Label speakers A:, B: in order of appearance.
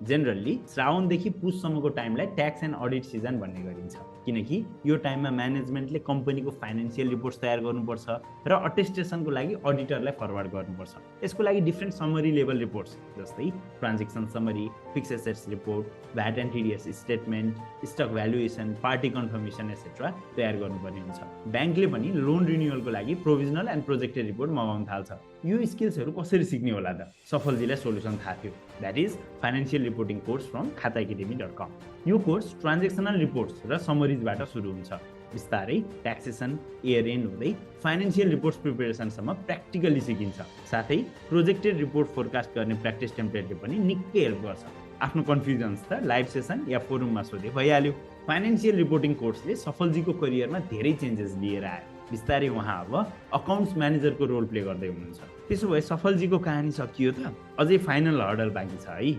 A: Generally श्रावणदेखि पुससम्मको टाइमलाई ट्याक्स एन्ड अडिट सिजन भन्ने गरिन्छ, किनकि यो टाइममा म्यानेजमेन्टले कम्पनीको फाइनेन्सियल रिपोर्ट्स तयार गर्नुपर्छ र अटेस्टेसनको लागि अडिटरलाई फरवर्ड गर्नुपर्छ। यसको लागि डिफ्रेन्ट समरी लेभल रिपोर्ट्स जस्तै transaction summary, fixed assets report, VAT and TDS statement, stock valuation, party confirmation etcetera तयार गर्नुपर्ने हुन्छ। ब्याङ्कले पनि लोन रिन्युअलको लागि प्रोभिजनल एन्ड प्रोजेक्टेड रिपोर्ट मगाउन थाल्छ। यो स्किल्सहरू कसरी सिक्ने होला त? सफलजीलाई सोल्युसन थाहा थियो, that is financial reporting course from khataacademy.com। यो कोर्स ट्रान्जेक्सनल रिपोर्ट्स र समरिजबाट सुरु हुन्छ, बिस्तारै ट्याक्सेसन, इयर एन्ड हुँदै फाइनेन्सियल रिपोर्ट्स प्रिपेरेसनसम्म प्र्याक्टिकली सिकिन्छ। साथै प्रोजेक्टेड रिपोर्ट फोरकास्ट गर्ने प्र्याक्टिस टेम्प्लेटले पनि निकै हेल्प गर्छ। आफ्नो कन्फ्युजन्स त लाइभ सेसन या फोरममा सोधे भइहाल्यो। फाइनेन्सियल रिपोर्टिङ कोर्सले सफलजीको करियरमा धेरै चेन्जेस लिएर आयो। बिस्तारै उहाँ अब अकाउन्ट्स म्यानेजरको रोल प्ले गर्दै हुनुहुन्छ। त्यसो भए सफलजीको कहानी सकियो त? अझै फाइनल हर्डल बाँकी छ है।